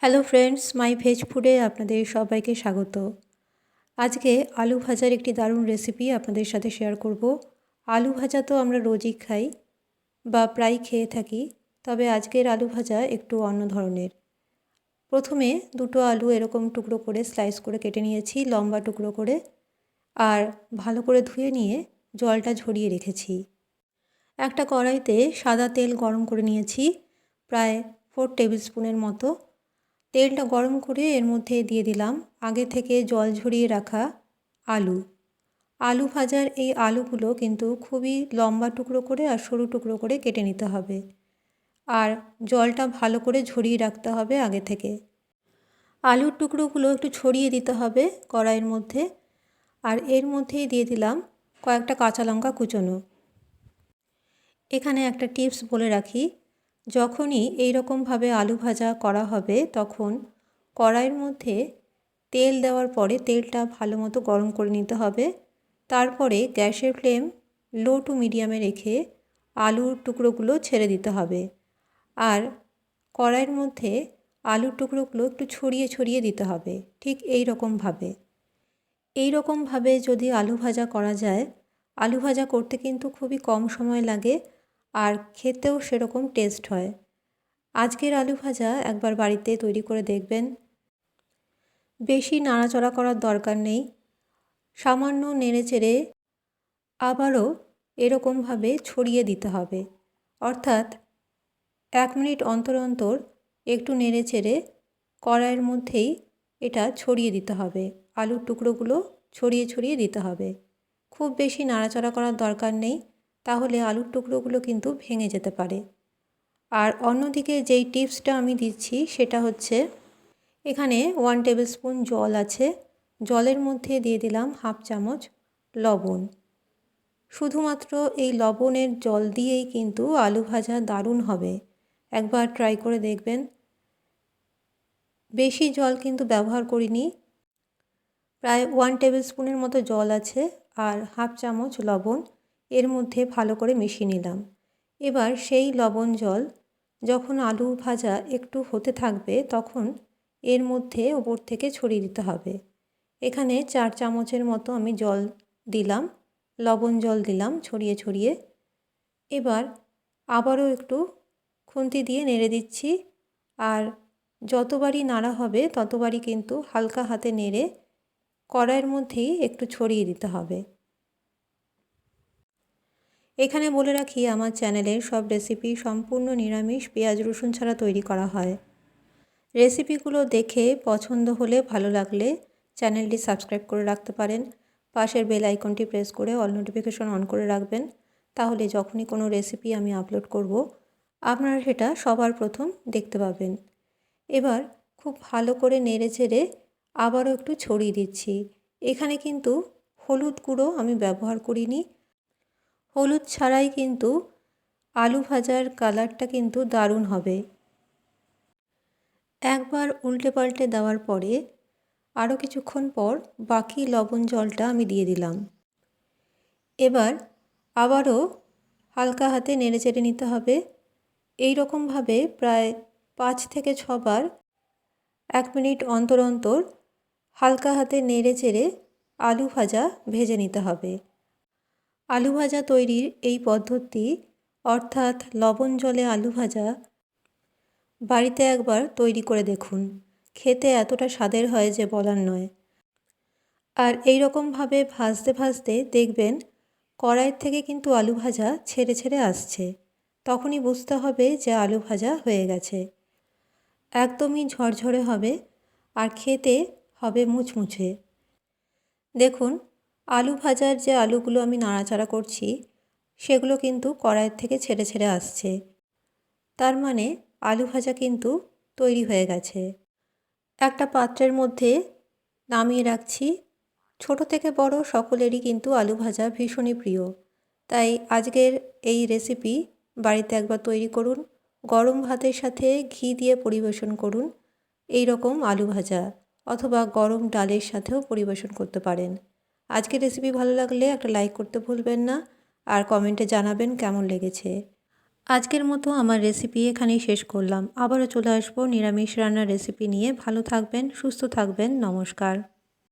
Hello friends, মাই veg ফুডে আপনাদের সবাইকে স্বাগত। আজকে আলু ভাজার একটি দারুণ রেসিপি আপনাদের সাথে শেয়ার করব। আলু ভাজা তো আমরা রোজই খাই বা প্রায় খেয়ে থাকি, তবে আজকের আলু ভাজা একটু অন্য ধরনের। প্রথমে দুটো আলু এরকম টুকরো করে স্লাইস করে কেটে নিয়েছি, লম্বা টুকরো করে, আর ভালো করে ধুয়ে নিয়ে জলটা ঝরিয়ে রেখেছি। একটা কড়াইতে সাদা তেল গরম করে নিয়েছি, প্রায় 4 টেবিল স্পুনের মতো। তেলটা গরম করে এর মধ্যে দিয়ে দিলাম আগে থেকে জল ঝরিয়ে রাখা আলু। আলু ভাজার এই আলুগুলো কিন্তু খুবই লম্বা টুকরো করে আর সরু টুকরো করে কেটে নিতে হবে, আর জলটা ভালো করে ঝরিয়ে রাখতে হবে আগে থেকে। আলুর টুকরোগুলো একটু ছড়িয়ে দিতে হবে কড়াইয়ের মধ্যে, আর এর মধ্যেই দিয়ে দিলাম কয়েকটা কাঁচা লঙ্কা কুচোনো। এখানে একটা টিপস বলে রাখি, যখনই এই রকমভাবে আলু ভাজা করা হবে তখন কড়াইয়ের মধ্যে তেল দেওয়ার পরে তেলটা ভালো মতো গরম করে নিতে হবে। তারপরে গ্যাসের ফ্লেম লো টু মিডিয়ামে রেখে আলুর টুকরোগুলো ছেড়ে দিতে হবে, আর কড়াইয়ের মধ্যে আলুর টুকরোগুলো একটু ছড়িয়ে ছড়িয়ে দিতে হবে, ঠিক এই রকমভাবে যদি আলু ভাজা করা যায়, আলু ভাজা করতে কিন্তু খুবই কম সময় লাগে আর খেতেও সেরকম টেস্ট হয়। আজকের আলু ভাজা একবার বাড়িতে তৈরি করে দেখবেন। বেশি নাড়াচাড়া করার দরকার নেই, সামান্য নেড়েচেড়ে আবারও এরকমভাবে ছড়িয়ে দিতে হবে, অর্থাৎ 1 মিনিট অন্তর অন্তর একটু নেড়েচেড়ে কড়াইয়ের মধ্যেই এটা ছড়িয়ে দিতে হবে, আলুর টুকরোগুলো ছড়িয়ে ছড়িয়ে দিতে হবে। খুব বেশি নাড়াচাড়া করার দরকার নেই, তাহলে আলুর টুকরোগুলো কিন্তু ভেঙে যেতে পারে। আর অন্যদিকে যেই টিপসটা আমি দিচ্ছি সেটা হচ্ছে, এখানে 1 টেবিল স্পুন জল আছে, জলের মধ্যে দিয়ে দিলাম হাফ চামচ লবণ। শুধুমাত্র এই লবণের জল দিয়েই কিন্তু আলু ভাজা দারুণ হবে, একবার ট্রাই করে দেখবেন। বেশি জল কিন্তু ব্যবহার করিনি, প্রায় 1 টেবিল স্পুনের মতো জল আছে আর হাফ চামচ লবণ এর মধ্যে ভালো করে মিশিয়ে নিলাম। এবার সেই লবণ জল যখন আলু ভাজা একটু হতে থাকবে তখন এর মধ্যে ওপর থেকে ছড়িয়ে দিতে হবে। এখানে 4 চামচের মতো আমি জল দিলাম, লবণ জল দিলাম ছড়িয়ে ছড়িয়ে। এবার আবারও একটু খুন্তি দিয়ে নেড়ে দিচ্ছি, আর যতবারই নাড়া হবে ততবারই কিন্তু হালকা হাতে নেড়ে কড়াইয়ের মধ্যেই একটু ছড়িয়ে দিতে হবে। এখানে বলে রাখি, আমার চ্যানেলের সব রেসিপি সম্পূর্ণ নিরামিষ, পেঁয়াজ রসুন ছাড়া তৈরি করা হয়। রেসিপিগুলো দেখে পছন্দ হলে, ভালো লাগলে চ্যানেলটি সাবস্ক্রাইব করে রাখতে পারেন। পাশের বেল আইকনটি প্রেস করে অল নোটিফিকেশন অন করে রাখবেন, তাহলে যখনই কোনো রেসিপি আমি আপলোড করব আপনারা সেটা সবার প্রথম দেখতে পাবেন। এবার খুব ভালো করে নেড়ে চেড়ে আবারও একটু ছড়িয়ে দিচ্ছি। এখানে কিন্তু হলুদ গুঁড়ো আমি ব্যবহার করিনি, হলুদ ছাড়াই কিন্তু আলু ভাজার কালারটা কিন্তু দারুণ হবে। একবার উল্টে পাল্টে দেওয়ার পরে আরও কিছুক্ষণ পর বাকি লবণ জলটা আমি দিয়ে দিলাম। এবার আবারও হালকা হাতে নেড়ে চেড়ে নিতে হবে। এই রকমভাবে প্রায় 5 থেকে 6 বার 1 মিনিট অন্তর অন্তর হালকা হাতে নেড়ে চেড়ে আলু ভাজা ভেজে নিতে হবে। আলু ভাজা তৈরির এই পদ্ধতি, অর্থাৎ লবণ জলে আলু ভাজা, বাড়িতে একবার তৈরি করে দেখুন। খেতে এতটা স্বাদের হয় যে বলার নয়। আর এই রকমভাবে ভাজতে ভাজতে দেখবেন কড়াইয়ের থেকে কিন্তু আলু ভাজা ছেড়ে ছেড়ে আসছে, তখনই বুঝতে হবে যে আলু ভাজা হয়ে গেছে। একদমই ঝরঝরে হবে আর খেতে হবে মুচমুচে। দেখুন, আলু ভাজার যে আলুগুলো আমি নাড়াচাড়া করছি সেগুলো কিন্তু কড়াইয়ের থেকে ছেড়ে ছেড়ে আসছে, তার মানে আলু ভাজা কিন্তু তৈরি হয়ে গেছে। একটা পাত্রের মধ্যে নামিয়ে রাখছি। ছোট থেকে বড় সকলেরই কিন্তু আলু ভাজা ভীষণই প্রিয়, তাই আজকের এই রেসিপি বাড়িতে একবার তৈরি করুন। গরম ভাতের সাথে ঘি দিয়ে পরিবেশন করুন এই রকম আলু ভাজা, অথবা গরম ডালের সাথেও পরিবেশন করতে পারেন। আজকের রেসিপি ভালো লাগলে একটা লাইক করতে ভুলবেন না, আর কমেন্টে জানাবেন কেমন লেগেছে। আজকের মতো আমার রেসিপি এখানেই শেষ করলাম। আবারও চলে আসবো নিরামিষ রান্নার রেসিপি নিয়ে। ভালো থাকবেন, সুস্থ থাকবেন। নমস্কার।